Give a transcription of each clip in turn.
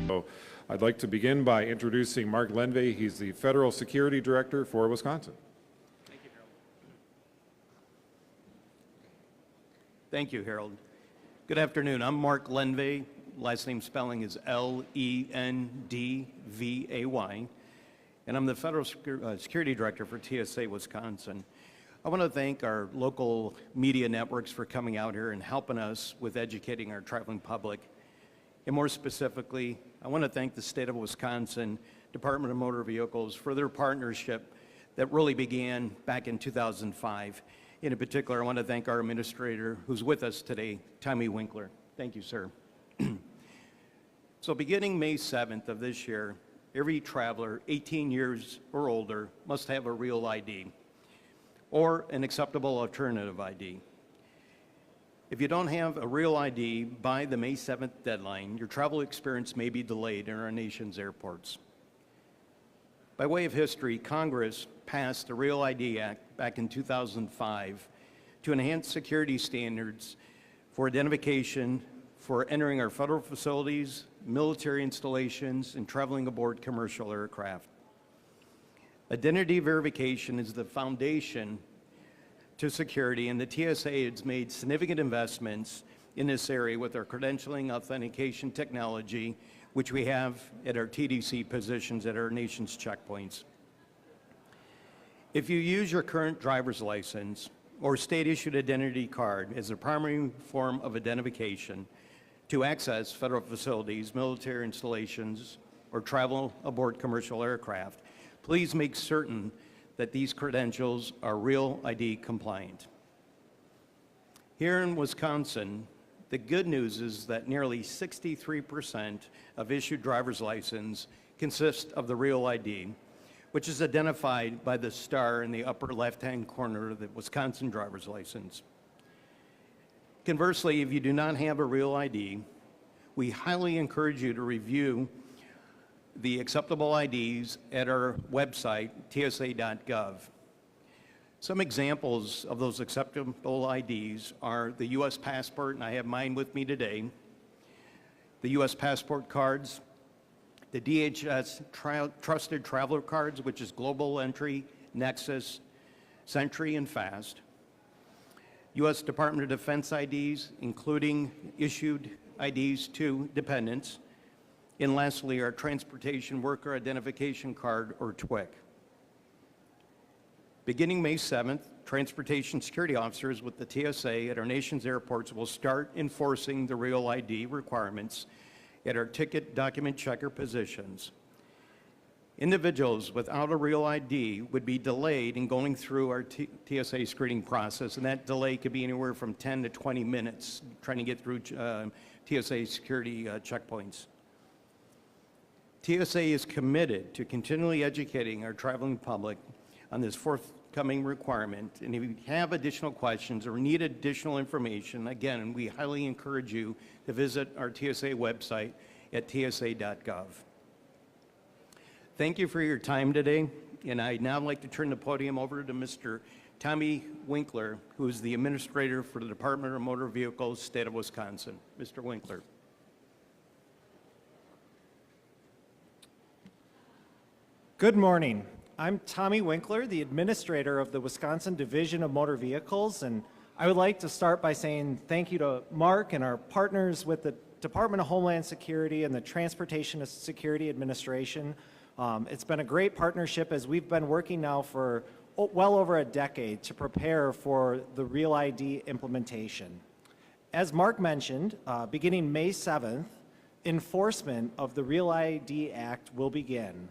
So I'd like to begin by introducing Mark Lenve. He's the Federal Security Director for Wisconsin. Thank you, Harold. Good afternoon. I'm Mark Lenve. Last name spelling is L-E-N-D-V-A-Y. And I'm the Federal Security Director for TSA Wisconsin. I want to thank our local media networks for coming out here and helping us with educating our traveling public. And more specifically, I want to thank the state of Wisconsin Department of Motor Vehicles for their partnership that really began back in 2005. And in particular, I want to thank our administrator who's with us today, Tommy Winkler. Thank you, sir. So beginning May 7th of this year, every traveler 18 years or older must have a real ID or an acceptable alternative ID. If you don't have a real ID by the May 7th deadline, your travel experience may be delayed in our nation's airports. By way of history, Congress passed the Real ID Act back in 2005 to enhance security standards for identification for entering our federal facilities, military installations, and traveling aboard commercial aircraft. Identity verification is the foundation to security, and the TSA has made significant investments in this area with our credentialing authentication technology, which we have at our TDC positions at our nation's checkpoints. If you use your current driver's license or state-issued identity card as a primary form of identification to access federal facilities, military installations, or travel aboard commercial aircraft, please make certain that these credentials are Real ID compliant. Here in Wisconsin, the good news is that nearly 63% of issued driver's license consist of the Real ID, which is identified by the star in the upper left-hand corner of the Wisconsin driver's license. Conversely, if you do not have a Real ID, we highly encourage you to review the acceptable IDs at our website, tsa.gov. Some examples of those acceptable IDs are the U.S. passport, and I have mine with me today, the U.S. passport cards, the DHS Trusted Traveler cards, which is Global Entry, Nexus, Sentry, and FAST, U.S. Department of Defense IDs, including issued IDs to dependents, and lastly, our Transportation Worker Identification Card, or TWIC. Beginning May 7th, transportation security officers with the TSA at our nation's airports will start enforcing the Real ID requirements at our ticket document checker positions. Individuals without a Real ID would be delayed in going through our TSA screening process, and that delay could be anywhere from 10 to 20 minutes trying to get through TSA security checkpoints. TSA is committed to continually educating our traveling public on this forthcoming requirement, and if you have additional questions or need additional information, again, we highly encourage you to visit our TSA website at tsa.gov. Thank you for your time today, and I'd now like to turn the podium over to Mr. Tommy Winkler, who is the Administrator for the Department of Motor Vehicles, State of Wisconsin. Mr. Winkler. Good morning. I'm Tommy Winkler, the Administrator of the Wisconsin Division of Motor Vehicles, and I would like to start by saying thank you to Mark and our partners with the Department of Homeland Security and the Transportation Security Administration. It's been a great partnership as we've been working now for well over a decade to prepare for the Real ID implementation. As Mark mentioned, beginning May 7th, enforcement of the Real ID Act will begin.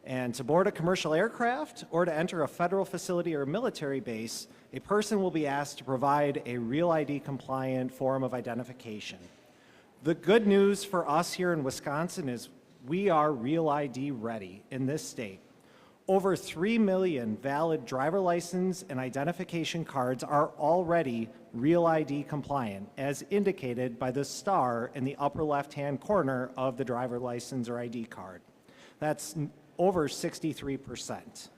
And to board a commercial aircraft or to enter a federal facility or military base, a person will be asked to provide a Real ID compliant form of identification. The good news for us here in Wisconsin is we are Real ID ready in this state. Over 3 million valid driver license and identification cards are already Real ID compliant, as indicated by the star in the upper left-hand corner of the driver license or ID card. That's over 63%.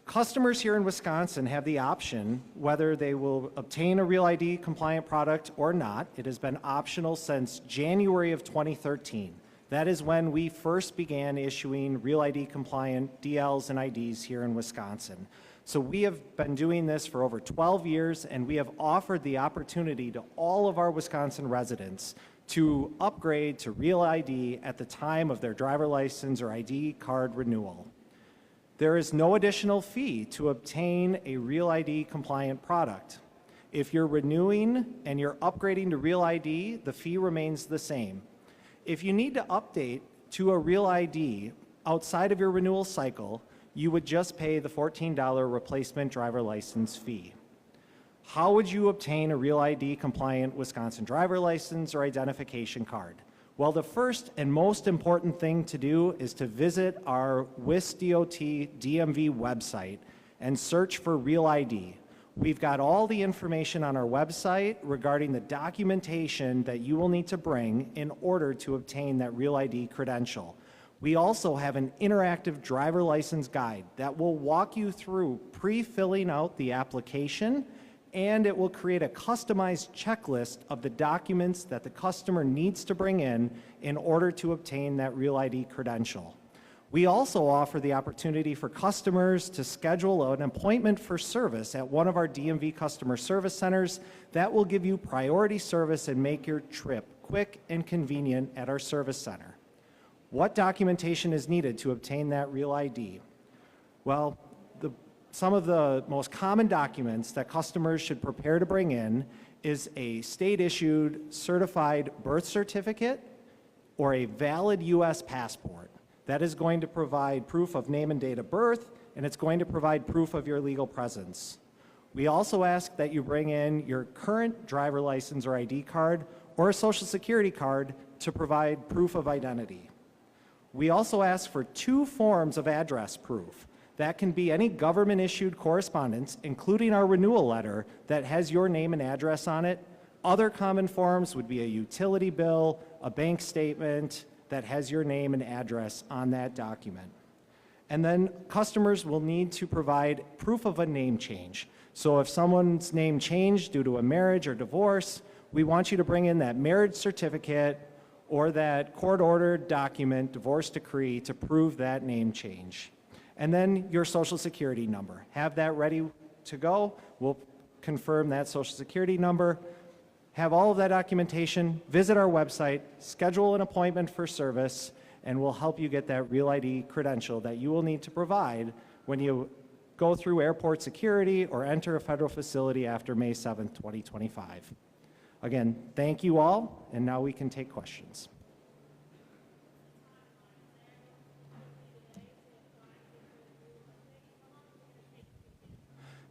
Customers here in Wisconsin have the option whether they will obtain a Real ID compliant product or not. It has been optional since January of 2013. That is when we first began issuing Real ID compliant DLs and IDs here in Wisconsin. So we have been doing this for over 12 years, and we have offered the opportunity to all of our Wisconsin residents to upgrade to Real ID at the time of their driver license or ID card renewal. There is no additional fee to obtain a Real ID compliant product. If you're renewing and you're upgrading to Real ID, the fee remains the same. If you need to update to a Real ID outside of your renewal cycle, you would just pay the $14 replacement driver license fee. How would you obtain a Real ID compliant Wisconsin driver license or identification card? Well, the first and most important thing to do is to visit our WisDOT DMV website and search for Real ID. We've got all the information on our website regarding the documentation that you will need to bring in order to obtain that Real ID credential. We also have an interactive driver license guide that will walk you through pre-filling out the application, and it will create a customized checklist of the documents that the customer needs to bring in order to obtain that Real ID credential. We also offer the opportunity for customers to schedule an appointment for service at one of our DMV customer service centers that will give you priority service and make your trip quick and convenient at our service center. What documentation is needed to obtain that Real ID? Well, some of the most common documents that customers should prepare to bring in is a state-issued certified birth certificate or a valid U.S. passport. That is going to provide proof of name and date of birth, and it's going to provide proof of your legal presence. We also ask that you bring in your current driver license or ID card or a Social Security card to provide proof of identity. We also ask for 2 forms of address proof. That can be any government-issued correspondence, including our renewal letter that has your name and address on it. Other common forms would be a utility bill, a bank statement that has your name and address on that document. And then customers will need to provide proof of a name change. So if someone's name changed due to a marriage or divorce, we want you to bring in that marriage certificate or that court-ordered document, divorce decree, to prove that name change. And then your Social Security number. Have that ready to go. We'll confirm that Social Security number. Have all of that documentation, visit our website, schedule an appointment for service, and we'll help you get that Real ID credential that you will need to provide when you go through airport security or enter a federal facility after May 7th, 2025. Again, thank you all, and now we can take questions.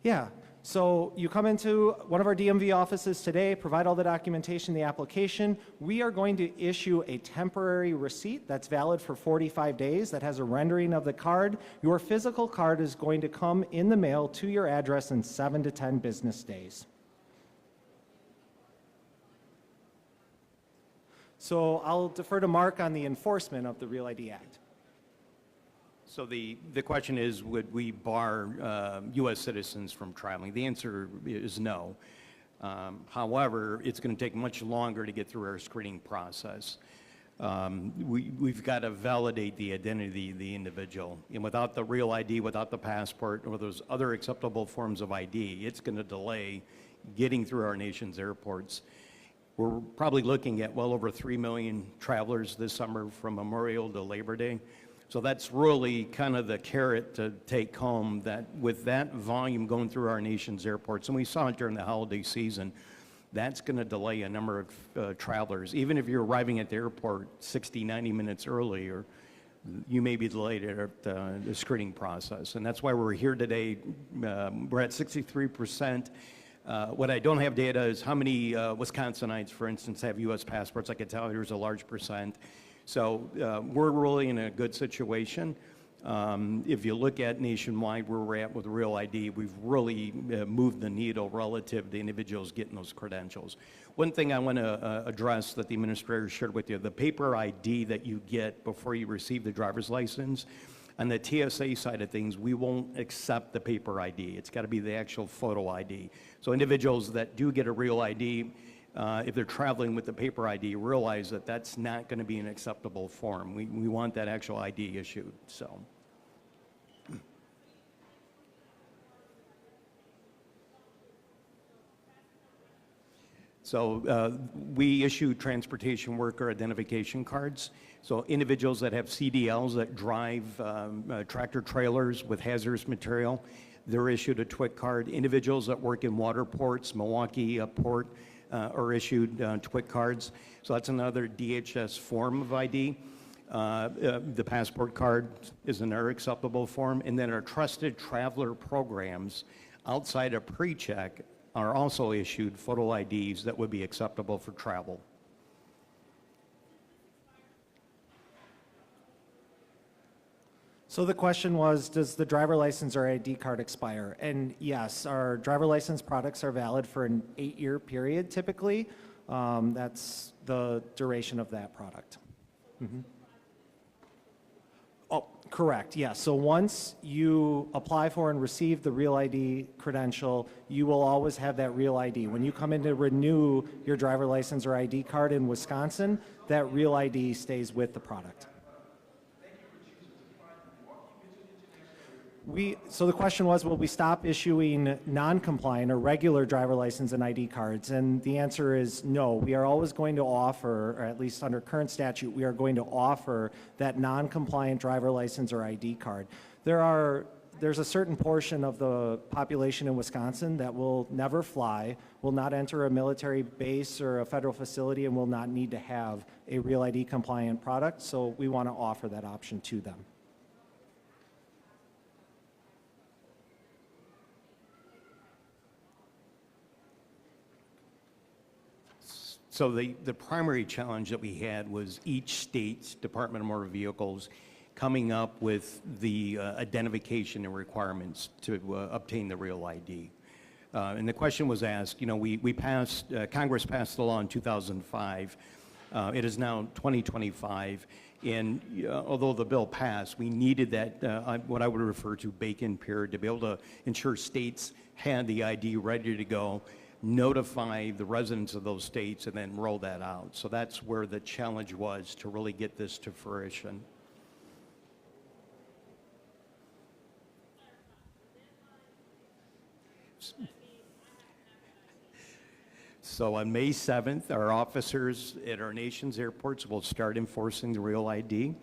Yeah. So you come into one of our DMV offices today, provide all the documentation, the application. We are going to issue a temporary receipt that's valid for 45 days that has a rendering of the card. Your physical card is going to come in the mail to your address in 7 to 10 business days. So I'll defer to Mark on the enforcement of the Real ID Act. So the question is, would we bar U.S. citizens from traveling? The answer is no. However, it's going to take much longer to get through our screening process. We've got to validate the identity of the individual. And without the Real ID, without the passport, or those other acceptable forms of ID, it's going to delay getting through our nation's airports. We're probably looking at well over 3 million travelers this summer from Memorial to Labor Day. So that's really kind of the carrot to take home, that with that volume going through our nation's airports, and we saw it during the holiday season, that's going to delay a number of travelers. Even if you're arriving at the airport 60, 90 minutes earlier, you may be delayed at the screening process. And that's why we're here today. We're at 63%. What I don't have data is how many Wisconsinites, for instance, have U.S. passports. I can tell there's a large percent. So we're really in a good situation. If you look at nationwide where we're at with Real ID, we've really moved the needle relative to individuals getting those credentials. One thing I want to address that the administrator shared with you, the paper ID that you get before you receive the driver's license, on the TSA side of things, we won't accept the paper ID. It's got to be the actual photo ID. So individuals that do get a Real ID, if they're traveling with the paper ID, realize that that's not going to be an acceptable form. We want that actual ID issued, so. So we issue transportation worker identification cards. So individuals that have CDLs that drive tractor trailers with hazardous material, they're issued a TWIC card. Individuals that work in water ports, Milwaukee port, are issued TWIC cards. So that's another DHS form of ID. The passport card is another acceptable form. And then our trusted traveler programs outside of pre-check are also issued photo IDs that would be acceptable for travel. So the question was, does the driver license or ID card expire? And yes, our driver license products are valid for an 8-year period typically. That's the duration of that product. Oh, correct, yes. So once you apply for and receive the Real ID credential, you will always have that Real ID. When you come in to renew your driver license or ID card in Wisconsin, that Real ID stays with the product. So the question was, will we stop issuing non-compliant or regular driver license and ID cards? And the answer is no. We are always going to offer, or at least under current statute, we are going to offer that non-compliant driver license or ID card. There's a certain portion of the population in Wisconsin that will never fly, will not enter a military base or a federal facility, and will not need to have a Real ID compliant product. So we want to offer that option to them. So the primary challenge that we had was each state's Department of Motor Vehicles coming up with the identification and requirements to obtain the Real ID. And the question was asked, you know, Congress passed the law in 2005. It is now 2025. And although the bill passed, we needed that, what I would refer to bacon period, to be able to ensure states had the ID ready to go, notify the residents of those states, and then roll that out. So that's where the challenge was, to really get this to fruition. So on May 7th, our officers at our nation's airports will start enforcing the Real ID.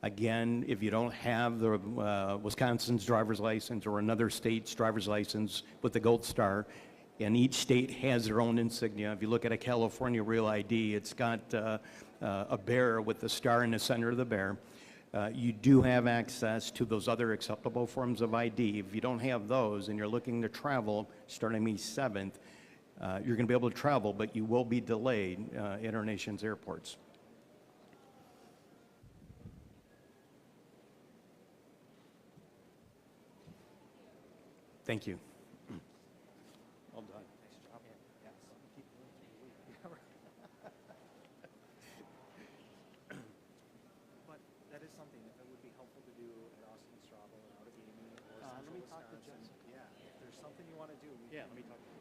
Again, if you don't have the Wisconsin's driver's license or another state's driver's license with the gold star, and each state has their own insignia. If you look at a California Real ID, it's got a bear with the star in the center of the bear. You do have access to those other acceptable forms of ID. If you don't have those and you're looking to travel starting May 7th, you're going to be able to travel, but you will be delayed in our nation's airports. Thank you. Well done. Nice job. Yes. But that is something that would be helpful to do at Austin Straubel or out of Gaming or Central Wisconsin. Yeah, if there's something you want to do, let me talk to